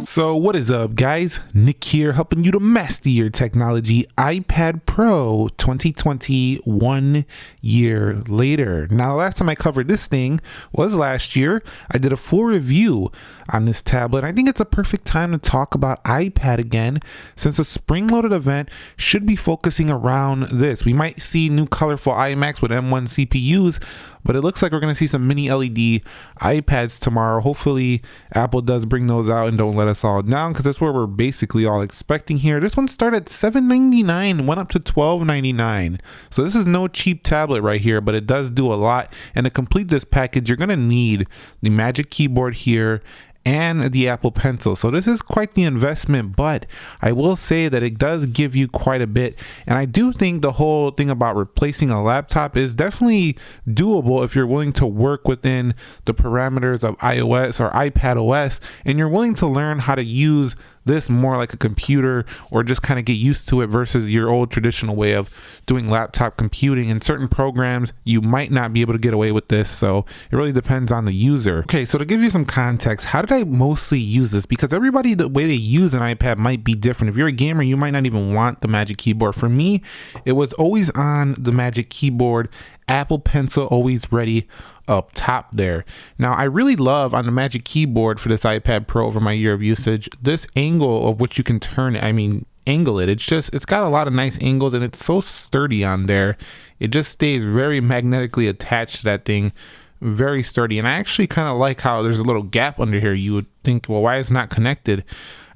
So what is up, guys? Nick here, helping you to master your technology. iPad Pro 2020, 1 year later. Now, the last time I covered this thing was last year. I did a full review on this tablet. I think it's a perfect time to talk about iPad again, since the spring-loaded event should be focusing around this. We might see new colorful iMacs with M1 CPUs, but it looks like we're going to see some mini LED iPads tomorrow. Hopefully Apple does bring those out and don't let us all down, because that's what we're basically all expecting here. This one started at $799, went up to $1299. So this is no cheap tablet right here, but it does do a lot. And to complete this package, you're going to need the Magic Keyboard here and the Apple Pencil. So this is quite the investment, but I will say that it does give you quite a bit. And I do think the whole thing about replacing a laptop is definitely doable if you're willing to work within the parameters of iOS or iPad OS, and you're willing to learn how to use this more like a computer, or just kind of get used to it versus your old traditional way of doing laptop computing. In certain programs, you might not be able to get away with this, so it really depends on the user. Okay, so to give you some context, how did I mostly use this? Because everybody, the way they use an iPad might be different. If you're a gamer, you might not even want the Magic Keyboard. For me, it was always on the Magic Keyboard, Apple Pencil always ready up top there. Now, I really love on the Magic Keyboard for this iPad Pro over my year of usage, this angle of which you can turn it. I mean, angle it. It's got a lot of nice angles, and it's so sturdy on there. It just stays very magnetically attached to that thing. Very sturdy. And I actually kind of like how there's a little gap under here. You would think, well, why is it not connected?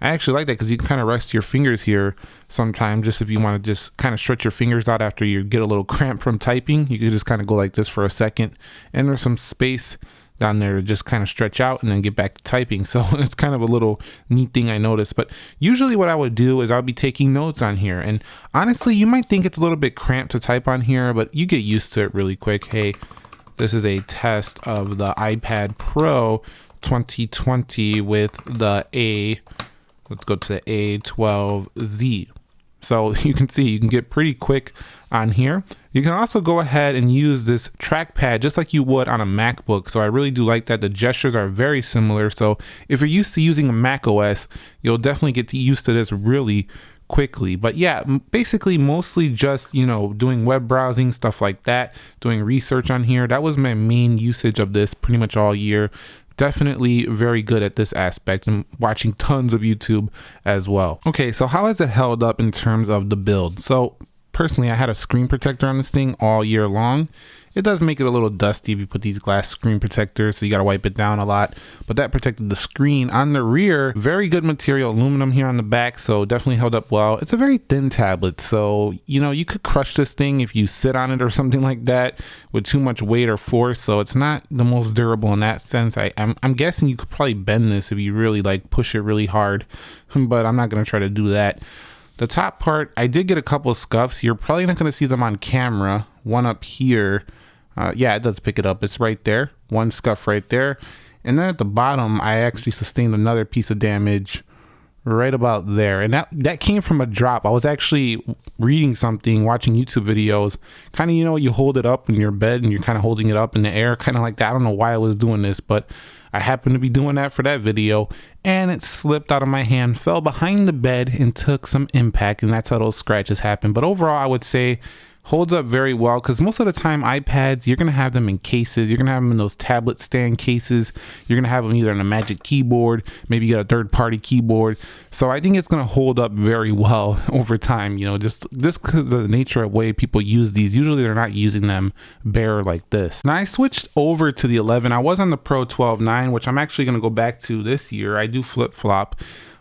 I actually like that because you can kind of rest your fingers here sometimes, just if you want to just kind of stretch your fingers out after you get a little cramp from typing. You can just kind of go like this for a second, and there's some space down there to just kind of stretch out and then get back to typing. So it's kind of a little neat thing I noticed. But usually what I would do is I'll be taking notes on here, and honestly, you might think it's a little bit cramped to type on here, but you get used to it really quick. Hey, this is a test of the iPad Pro 2020 with the let's go to the A12Z. So you can see you can get pretty quick on here. You can also go ahead and use this trackpad just like you would on a MacBook. So I really do like that. The gestures are very similar. So if you're used to using a Mac OS, you'll definitely get used to this really quickly. But yeah, basically mostly just, doing web browsing, stuff like that, doing research on here. That was my main usage of this pretty much all year. Definitely very good at this aspect, and watching tons of YouTube as well. Okay, so how has it held up in terms of the build? So personally, I had a screen protector on this thing all year long. It does make it a little dusty if you put these glass screen protectors, so you got to wipe it down a lot, but that protected the screen. On the rear, very good material, aluminum here on the back, so definitely held up well. It's a very thin tablet, so you could crush this thing if you sit on it or something like that with too much weight or force, so it's not the most durable in that sense. I'm guessing you could probably bend this if you really push it really hard, but I'm not going to try to do that. The top part, I did get a couple of scuffs. You're probably not going to see them on camera. One up here. Yeah, it does pick it up. It's right there. One scuff right there. And then at the bottom, I actually sustained another piece of damage right about there. And that came from a drop. I was actually reading something, watching YouTube videos. Kind of, you hold it up in your bed and you're kind of holding it up in the air, kind of like that. I don't know why I was doing this, but I happened to be doing that for that video, and it slipped out of my hand, fell behind the bed, and took some impact, and that's how those scratches happen. But overall, I would say holds up very well, because most of the time iPads, you're going to have them in cases. You're going to have them in those tablet stand cases. You're going to have them either on a Magic Keyboard, maybe you got a third-party keyboard. So I think it's going to hold up very well over time, just because of the nature of the way people use these. Usually they're not using them bare like this. Now I switched over to the 11. I was on the Pro 12.9, which I'm actually going to go back to this year. I do flip-flop.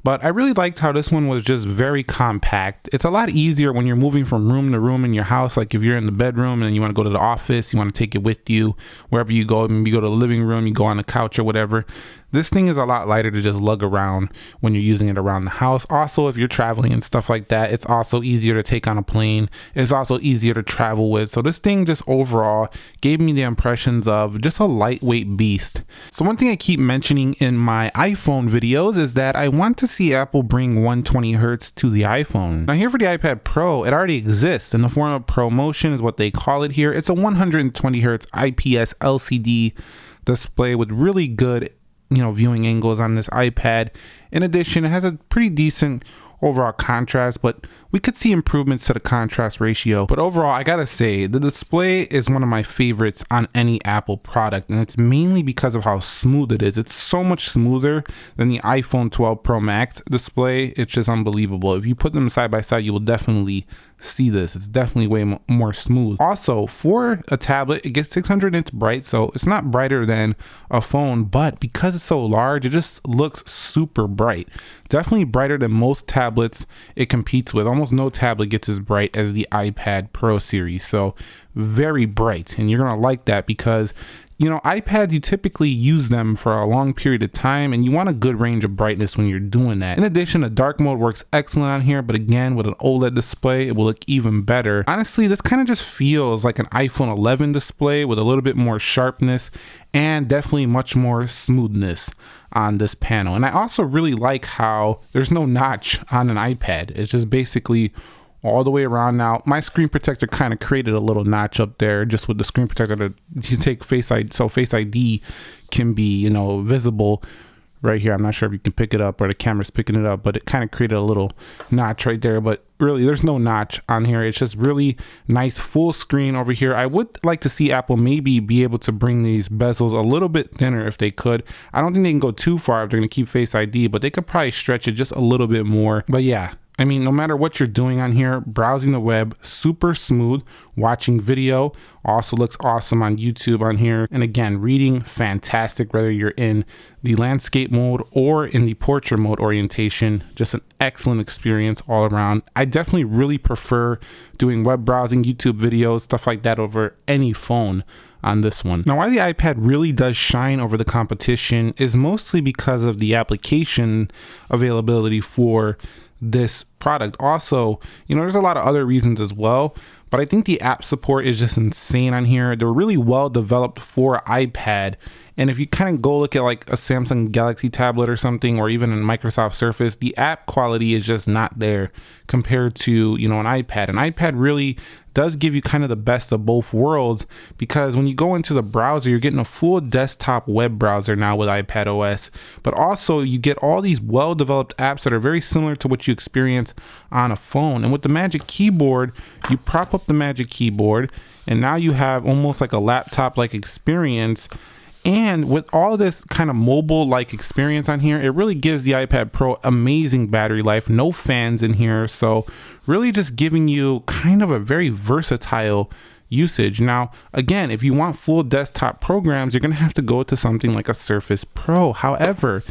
But I really liked how this one was just very compact. It's a lot easier when you're moving from room to room in your house. Like if you're in the bedroom and you want to go to the office, you want to take it with you wherever you go. Maybe you go to the living room, you go on the couch or whatever. This thing is a lot lighter to just lug around when you're using it around the house. Also, if you're traveling and stuff like that, it's also easier to take on a plane. It's also easier to travel with. So this thing just overall gave me the impressions of just a lightweight beast. So one thing I keep mentioning in my iPhone videos is that I want to see Apple bring 120 Hertz to the iPhone. Now here for the iPad Pro, it already exists in the form of ProMotion is what they call it here. It's a 120 Hertz IPS LCD display with really good viewing angles on this iPad. In addition, it has a pretty decent overall contrast, but we could see improvements to the contrast ratio. But overall, I gotta say, the display is one of my favorites on any Apple product, and it's mainly because of how smooth it is. It's so much smoother than the iPhone 12 Pro Max display. It's just unbelievable. If you put them side by side, you will definitely see this. It's definitely way more smooth. Also, for a tablet, it gets 600 nits bright, so it's not brighter than a phone, but because it's so large, it just looks super bright. Definitely brighter than most tablets it competes with. Almost no tablet gets as bright as the iPad Pro series, so very bright, and you're gonna like that because iPads, you typically use them for a long period of time, and you want a good range of brightness when you're doing that. In addition, the dark mode works excellent on here, but again, with an OLED display, it will look even better. Honestly, this kind of just feels like an iPhone 11 display with a little bit more sharpness and definitely much more smoothness on this panel. And I also really like how there's no notch on an iPad. It's just basically all the way around. Now my screen protector kind of created a little notch up there just with the screen protector to take Face ID, so Face ID can be visible right here. I'm not sure if you can pick it up or the camera's picking it up, but it kind of created a little notch right there. But really, there's no notch on here. It's just really nice full screen over here. I would like to see Apple maybe be able to bring these bezels a little bit thinner if they could. I don't think they can go too far if they're going to keep Face ID, but they could probably stretch it just a little bit more. But yeah, I mean, no matter what you're doing on here, browsing the web, super smooth. Watching video also looks awesome on YouTube on here. And again, reading, fantastic, whether you're in the landscape mode or in the portrait mode orientation. Just an excellent experience all around. I definitely really prefer doing web browsing, YouTube videos, stuff like that over any phone on this one. Now, why the iPad really does shine over the competition is mostly because of the application availability for this product. Also, there's a lot of other reasons as well, but I think the app support is just insane on here. They're really well developed for iPad. And if you kind of go look at like a Samsung Galaxy tablet or something, or even a Microsoft Surface, the app quality is just not there compared to, an iPad. An iPad really does give you kind of the best of both worlds, because when you go into the browser, you're getting a full desktop web browser now with iPad OS, but also you get all these well-developed apps that are very similar to what you experience on a phone. And with the Magic Keyboard, you prop up the Magic Keyboard, and now you have almost like a laptop-like experience. And with all of this kind of mobile-like experience on here, it really gives the iPad Pro amazing battery life. No fans in here, so really just giving you kind of a very versatile usage. Now, again, if you want full desktop programs, you're going to have to go to something like a Surface Pro. However,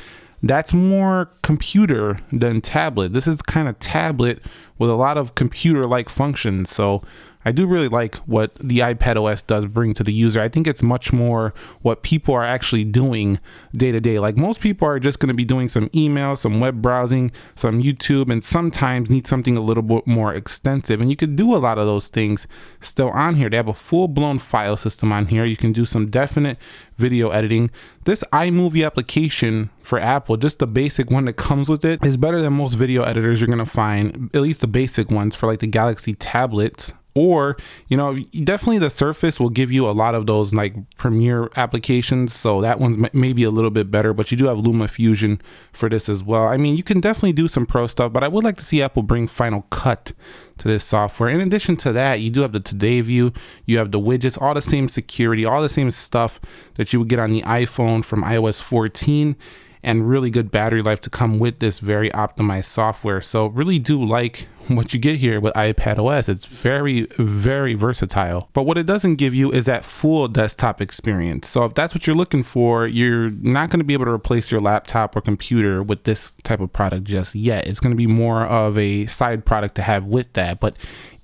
that's more computer than tablet. This is kind of tablet with a lot of computer-like functions. So I do really like what the iPad OS does bring to the user. I think it's much more what people are actually doing day to day. Like, most people are just going to be doing some email, some web browsing, some YouTube, and sometimes need something a little bit more extensive. And you could do a lot of those things still on here. They have a full-blown file system on here. You can do some definite video editing. This iMovie application for Apple, just the basic one that comes with it, is better than most video editors you're going to find, at least the basic ones for like the Galaxy tablets. Or, definitely the Surface will give you a lot of those like Premiere applications. So that one's maybe a little bit better, but you do have LumaFusion for this as well. I mean, you can definitely do some pro stuff, but I would like to see Apple bring Final Cut to this software. In addition to that, you do have the Today view, you have the widgets, all the same security, all the same stuff that you would get on the iPhone from iOS 14. And really good battery life to come with this very optimized software. So really do like what you get here with iPad OS. It's very, very versatile. But what it doesn't give you is that full desktop experience. So if that's what you're looking for, you're not going to be able to replace your laptop or computer with this type of product just yet. It's going to be more of a side product to have with that. But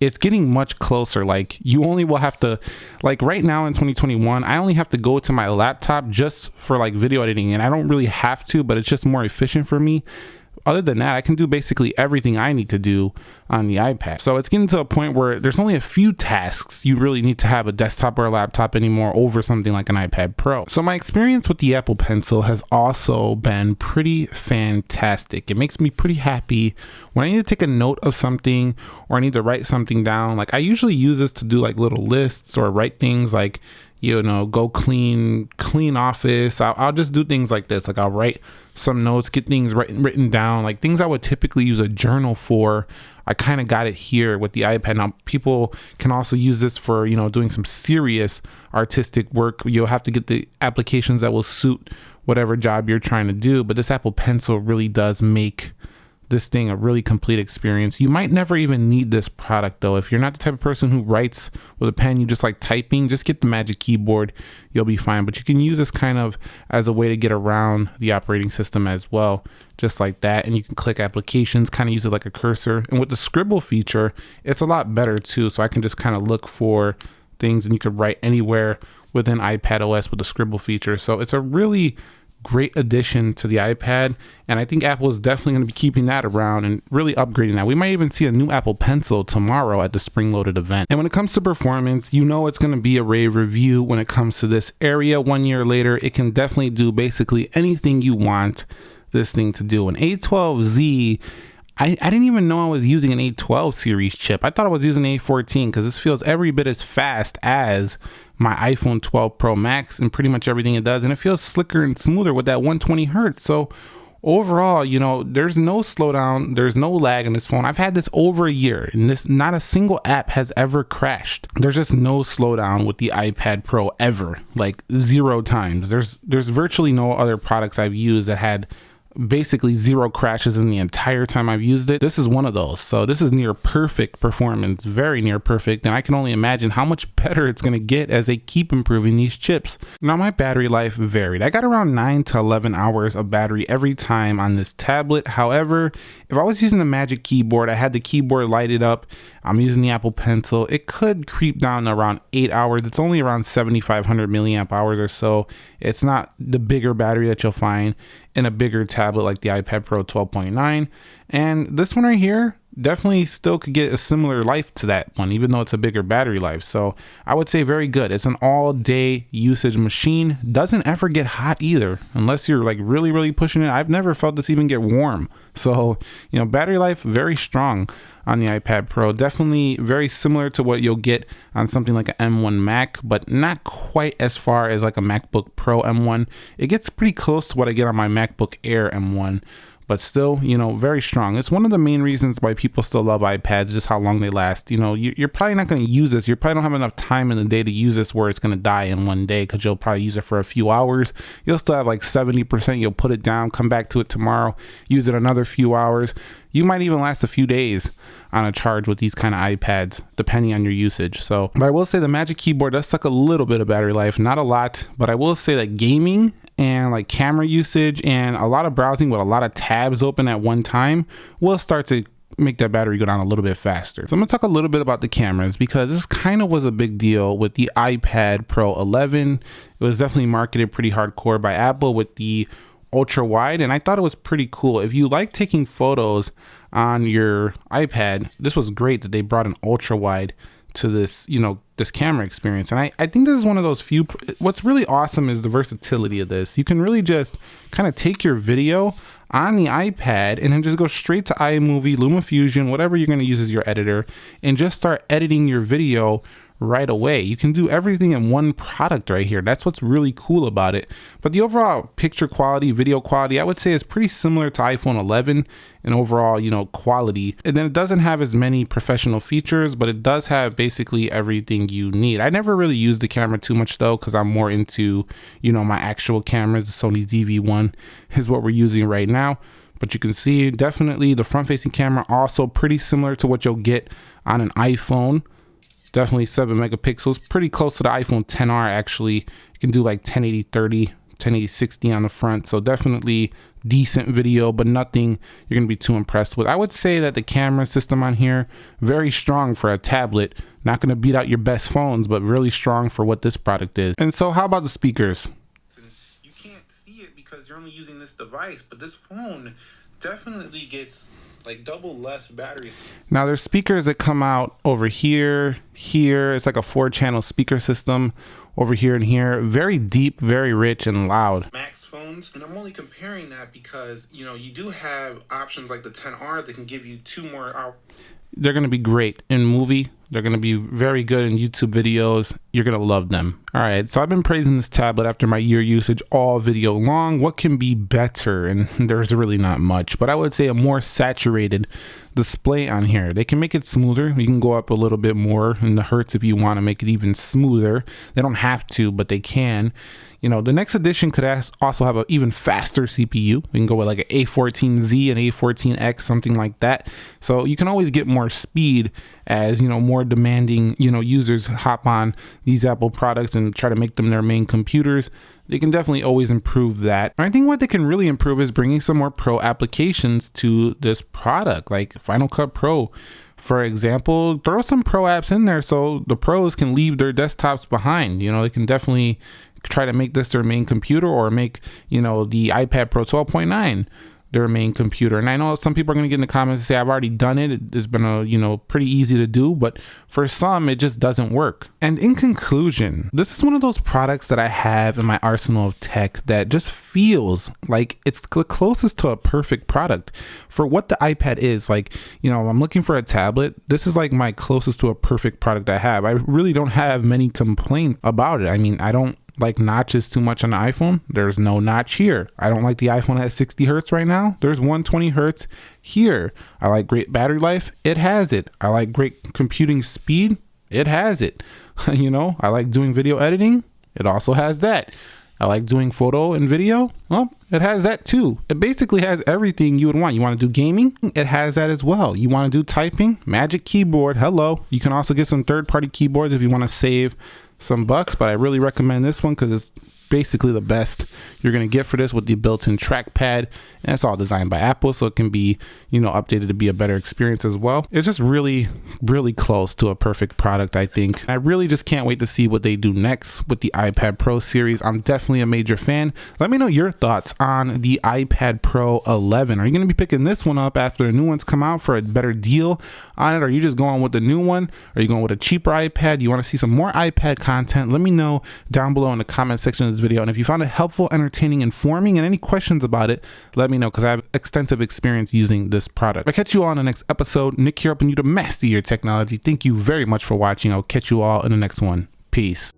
it's getting much closer. Like you only will have to, like right now in 2021, I only have to go to my laptop just for like video editing, and I don't really have to, but it's just more efficient for me. Other than that, I can do basically everything I need to do on the iPad. So it's getting to a point where there's only a few tasks you really need to have a desktop or a laptop anymore over something like an iPad Pro. So my experience with the Apple Pencil has also been pretty fantastic. It makes me pretty happy when I need to take a note of something or I need to write something down. Like I usually use this to do like little lists or write things like, you know, go clean office. I'll just do things like this. Like I'll write some notes, get things written down, like things I would typically use a journal for. I kind of got it here with the iPad. Now people can also use this for, you know, doing some serious artistic work. You'll have to get the applications that will suit whatever job you're trying to do. But this Apple Pencil really does make this thing a really complete experience. You might never even need this product though. If you're not the type of person who writes with a pen, you just like typing, just get the Magic Keyboard, you'll be fine. But you can use this kind of as a way to get around the operating system as well, just like that. And you can click applications, kind of use it like a cursor. And with the scribble feature, it's a lot better too. So I can just kind of look for things and you could write anywhere within iPad OS with the scribble feature. So it's a really great addition to the iPad, and I think Apple is definitely going to be keeping that around and really upgrading that. We might even see a new Apple Pencil tomorrow at the spring loaded event. And when it comes to performance, you know it's going to be a rave review when it comes to this area. 1 year later, it can definitely do basically anything you want this thing to do. An A12Z, I didn't even know I was using an A12 series chip. I thought I was using A14 because this feels every bit as fast as my iPhone 12 Pro Max and pretty much everything it does. And it feels slicker and smoother with that 120 hertz. So overall, you know, there's no slowdown, there's no lag in this phone. I've had this over a year and not a single app has ever crashed. There's just no slowdown with the iPad Pro ever, like 0 times. There's virtually no other products I've used that had basically 0 crashes in the entire time I've used it. This is one of those. So this is near perfect performance, very near perfect. And I can only imagine how much better it's going to get as they keep improving these chips. Now my battery life varied. I got around 9 to 11 hours of battery every time on this tablet. However, if I was using the Magic Keyboard, I had the keyboard lighted up, I'm using the Apple Pencil, it could creep down to around 8 hours. It's only around 7,500 milliamp hours or so. It's not the bigger battery that you'll find in a bigger tablet like the iPad Pro 12.9. And this one right here definitely still could get a similar life to that one, even though it's a bigger battery life. So I would say very good. It's an all-day usage machine. Doesn't ever get hot either, unless you're like really pushing it. I've never felt this even get warm. So, you know, battery life very strong on the iPad Pro. Definitely very similar to what you'll get on something like an M1 Mac, but not quite as far as like a MacBook Pro M1. It gets pretty close to what I get on my MacBook Air M1, but still, you know, very strong. It's one of the main reasons why people still love iPads, just how long they last. You know, you're probably not going to use this. You probably don't have enough time in the day to use this where it's going to die in one day, because you'll probably use it for a few hours. You'll still have like 70%. You'll put it down, come back to it tomorrow, use it another few hours. You might even last a few days on a charge with these kind of iPads, depending on your usage. So, but I will say the Magic Keyboard does suck a little bit of battery life, not a lot, but I will say that gaming and like camera usage and a lot of browsing with a lot of tabs open at one time will start to make that battery go down a little bit faster. So I'm gonna talk a little bit about the cameras, because this kind of was a big deal with the iPad Pro 11. It was definitely marketed pretty hardcore by Apple with the ultra wide, and I thought it was pretty cool. If you like taking photos on your iPad, this was great that they brought an ultra wide to this, you know, this camera experience. And I think this is one of those few, what's really awesome is the versatility of this. You can really just kind of take your video on the iPad and then just go straight to iMovie, LumaFusion, whatever you're going to use as your editor, and just start editing your video right away. You can do everything in one product right here. That's what's really cool about it. But the overall picture quality, video quality, I would say is pretty similar to iPhone 11 in overall, you know, quality. And then it doesn't have as many professional features, but it does have basically everything you need. I never really used the camera too much though, because I'm more into, you know, my actual cameras. The Sony ZV-1 is what we're using right now. But you can see definitely the front-facing camera also pretty similar to what you'll get on an iPhone. Definitely 7 megapixels, pretty close to the iPhone XR actually. You can do like 1080 30 1080 60 on the front, so definitely decent video, but nothing you're gonna be too impressed with. I would say that the camera system on here, very strong for a tablet. Not gonna beat out your best phones, but really strong for what this product is. And so how about the speakers? You can't see it because you're only using this device, but this phone definitely gets like double less battery. Now there's speakers that come out over here, it's like a 4-channel speaker system over here and here. Very deep, very rich and loud. Max phones, and I'm only comparing that because, you know, you do have options like the 10R that can give you 2 more out. They're going to be great in movie. They're going to be very good in YouTube videos. You're going to love them. All right, so I've been praising this tablet after my year usage all video long. What can be better? And there's really not much, but I would say a more saturated display on here. They can make it smoother. You can go up a little bit more in the hertz if you want to make it even smoother. They don't have to, but they can. You know, the next edition could also have an even faster CPU. We can go with like an A14Z and A14X, something like that. So you can always get more speed as, you know, more demanding, you know, users hop on these Apple products and try to make them their main computers. They can definitely always improve that. I think what they can really improve is bringing some more pro applications to this product, like Final Cut Pro. For example, throw some pro apps in there so the pros can leave their desktops behind. You know, they can definitely try to make this their main computer, or make, you know, the iPad Pro 12.9 their main computer. And I know some people are going to get in the comments and say, I've already done it. It's been a, you know, pretty easy to do, but for some, it just doesn't work. And in conclusion, this is one of those products that I have in my arsenal of tech that just feels like it's the closest to a perfect product for what the iPad is. Like, you know, I'm looking for a tablet. This is like my closest to a perfect product I have. I really don't have many complaints about it. I mean, I don't like notches too much on the iPhone. There's no notch here. I don't like the iPhone at 60 hertz right now. There's 120 hertz here. I like great battery life. It has it. I like great computing speed. It has it. You know, I like doing video editing. It also has that. I like doing photo and video. Well, it has that too. It basically has everything you would want. You want to do gaming? It has that as well. You want to do typing? Magic Keyboard. Hello. You can also get some third-party keyboards if you want to save some bucks, but I really recommend this one because it's basically the best you're going to get for this, with the built-in trackpad, and it's all designed by Apple, so it can be, you know, updated to be a better experience as well. It's just really close to a perfect product, I think. I really just can't wait to see what they do next with the iPad Pro series. I'm definitely a major fan. Let me know your thoughts on the iPad Pro 11. Are you going to be picking this one up after the new ones come out for a better deal on it? Are you just going with the new one? Are you going with a cheaper iPad? You want to see some more iPad content? Let me know down below in the comment section of this video. And if you found it helpful, entertaining, informing, and any questions about it, let me know, because I have extensive experience using this product. I'll catch you all in the next episode. Nick here, helping you to master your technology. Thank you very much for watching. I'll catch you all in the next one. Peace.